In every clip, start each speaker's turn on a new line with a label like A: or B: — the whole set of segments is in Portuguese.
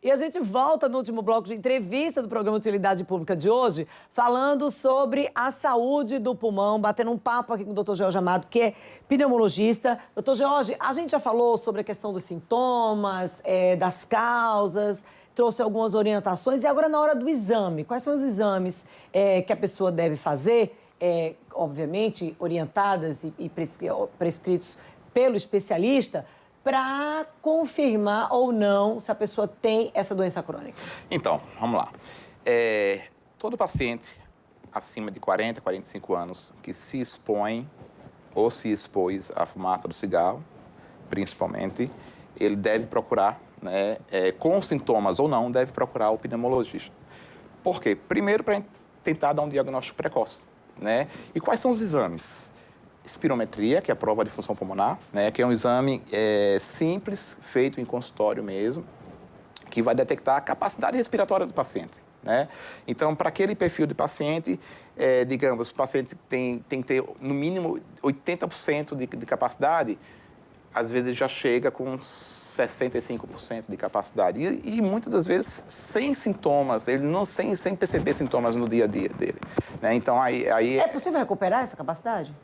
A: E a gente volta no último bloco de entrevista do programa Utilidade Pública de hoje, falando sobre a saúde do pulmão, batendo um papo aqui com o Dr. George Amado, que é pneumologista. Dr. George, a gente já falou sobre a questão dos sintomas, das causas, trouxe algumas orientações. E agora, na hora do exame, quais são os exames que a pessoa deve fazer, obviamente, orientadas e prescritos pelo especialista, para confirmar ou não se a pessoa tem essa doença crônica?
B: Então, vamos lá. Todo paciente acima de 40, 45 anos que se expõe ou se expôs à fumaça do cigarro, principalmente, ele deve procurar, né, com sintomas ou não, deve procurar o pneumologista. Por quê? Primeiro, para tentar dar um diagnóstico precoce, né? E quais são os exames? Espirometria, que é a prova de função pulmonar, né, que é um exame simples, feito em consultório mesmo, que vai detectar a capacidade respiratória do paciente, né? Então, para aquele perfil de paciente, digamos, o paciente tem que ter, no mínimo, 80% de capacidade, às vezes já chega com 65% de capacidade. E muitas das vezes sem sintomas, ele não sem perceber sintomas no dia a dia dele, né? Então, aí...
A: É possível recuperar essa capacidade?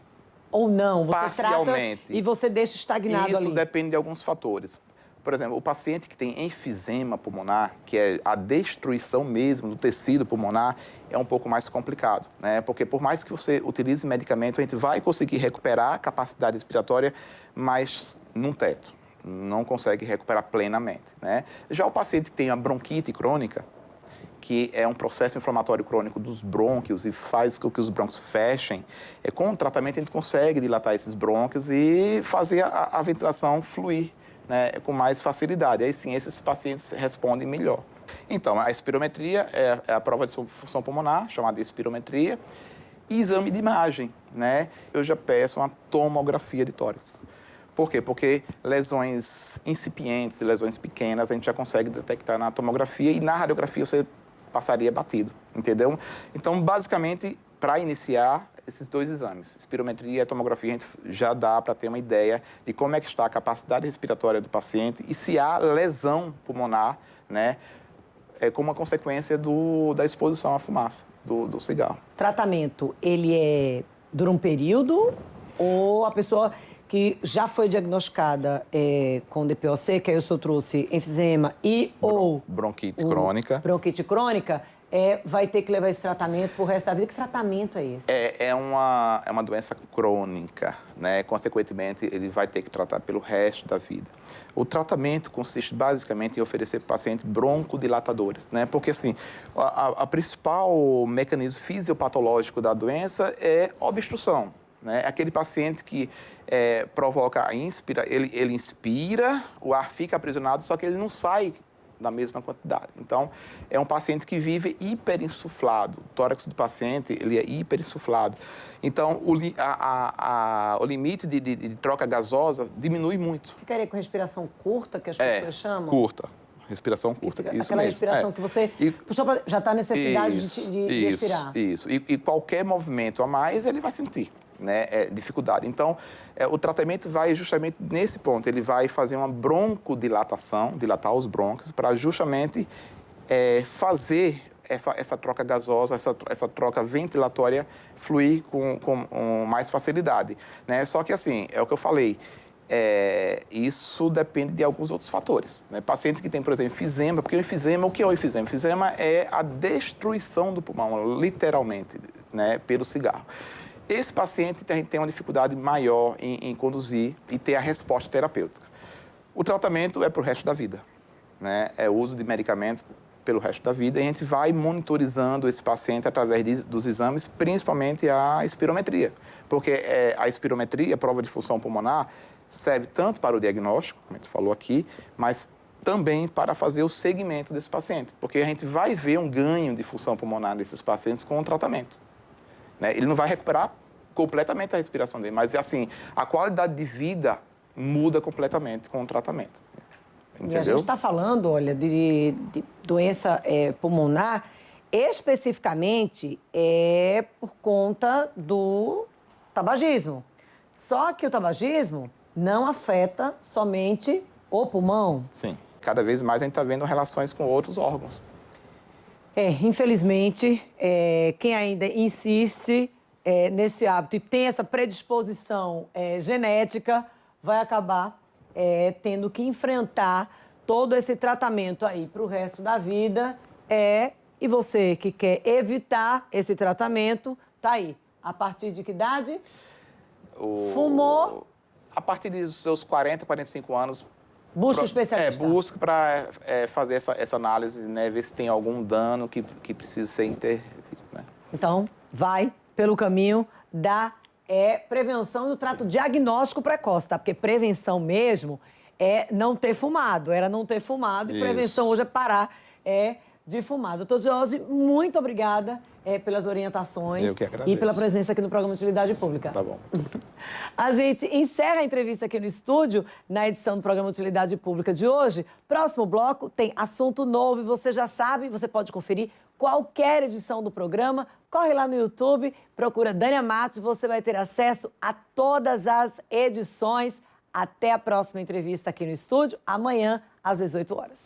A: Ou não? Você
B: parcialmente.
A: Trata e você deixa estagnado ali?
B: Isso depende de alguns fatores. Por exemplo, o paciente que tem enfisema pulmonar, que é a destruição mesmo do tecido pulmonar, é um pouco mais complicado, né? Porque por mais que você utilize medicamento, a gente vai conseguir recuperar a capacidade respiratória, mas num teto. Não consegue recuperar plenamente, né? Já o paciente que tem a bronquite crônica, que é um processo inflamatório crônico dos brônquios e faz com que os brônquios fechem, com o tratamento a gente consegue dilatar esses brônquios e fazer a ventilação fluir, né, com mais facilidade. Aí sim, esses pacientes respondem melhor. Então, a espirometria é a prova de função pulmonar, chamada de espirometria, e exame de imagem, né? Eu já peço uma tomografia de tórax. Por quê? Porque lesões incipientes, lesões pequenas, a gente já consegue detectar na tomografia e na radiografia você passaria batido, entendeu? Então, basicamente, para iniciar esses dois exames, espirometria e tomografia, a gente já dá para ter uma ideia de como é que está a capacidade respiratória do paciente e se há lesão pulmonar, né, como uma consequência da exposição à fumaça do cigarro.
A: Tratamento, ele dura um período ou a pessoa que já foi diagnosticada com DPOC, que aí o senhor trouxe enfisema ou
B: bronquite crônica.
A: Bronquite crônica, vai ter que levar esse tratamento pro resto da vida. Que tratamento é esse?
B: É uma doença crônica, né? Consequentemente, ele vai ter que tratar pelo resto da vida. O tratamento consiste basicamente em oferecer para o paciente broncodilatadores, né? Porque, assim, a principal mecanismo fisiopatológico da doença é obstrução, né? Aquele paciente que provoca a ele inspira, o ar fica aprisionado, só que ele não sai da mesma quantidade. Então, é um paciente que vive hiperinsuflado. O tórax do paciente, ele é hiperinsuflado. Então, o limite de troca gasosa diminui muito.
A: Ficaria com respiração curta, que as pessoas chamam?
B: Curta. Respiração curta, isso
A: aquela
B: mesmo.
A: Respiração que você puxou pra, já está a necessidade de respirar.
B: Isso. E qualquer movimento a mais, ele vai sentir, né, dificuldade. Então, o tratamento vai justamente nesse ponto. Ele vai fazer uma broncodilatação, dilatar os brônquios, para justamente fazer essa troca gasosa, essa troca ventilatória fluir com mais facilidade, né? Só que, assim, é o que eu falei, isso depende de alguns outros fatores, né? Paciente que tem, por exemplo, enfisema, porque o enfisema, o que é o enfisema? O enfisema é a destruição do pulmão, literalmente, né, pelo cigarro. Esse paciente tem uma dificuldade maior em conduzir e ter a resposta terapêutica. O tratamento é para o resto da vida, né? É o uso de medicamentos pelo resto da vida e a gente vai monitorizando esse paciente através dos exames, principalmente a espirometria. Porque a espirometria, a prova de função pulmonar, serve tanto para o diagnóstico, como a gente falou aqui, mas também para fazer o segmento desse paciente. Porque a gente vai ver um ganho de função pulmonar desses pacientes com o tratamento, né? Ele não vai recuperar completamente a respiração dele, mas, assim, a qualidade de vida muda completamente com o tratamento. Entendeu?
A: E a gente está falando, olha, de doença pulmonar, especificamente por conta do tabagismo. Só que o tabagismo não afeta somente o pulmão.
B: Sim. cada vez mais a gente está vendo relações com outros órgãos.
A: Infelizmente, quem ainda insiste nesse hábito e tem essa predisposição genética vai acabar tendo que enfrentar todo esse tratamento aí para o resto da vida. E você que quer evitar esse tratamento, tá aí. A partir de que idade? Fumou?
B: A partir dos seus 40, 45 anos.
A: Busca o especialista.
B: Busca para fazer essa análise, né? Ver se tem algum dano que precisa ser intervido, né?
A: Então, vai pelo caminho da prevenção e do trato diagnóstico precoce, tá? Porque prevenção mesmo é não ter fumado. Era não ter fumado. E prevenção hoje é parar de fumar. Doutor Jorge, muito obrigada pelas orientações.
B: Eu que agradeço.
A: E pela presença aqui no programa de Utilidade Pública.
B: Tá bom.
A: A gente encerra a entrevista aqui no estúdio, na edição do programa de Utilidade Pública de hoje. Próximo bloco tem assunto novo e você já sabe, você pode conferir qualquer edição do programa. Corre lá no YouTube, procura Dânia Matos, você vai ter acesso a todas as edições. Até a próxima entrevista aqui no estúdio, amanhã, às 18 horas.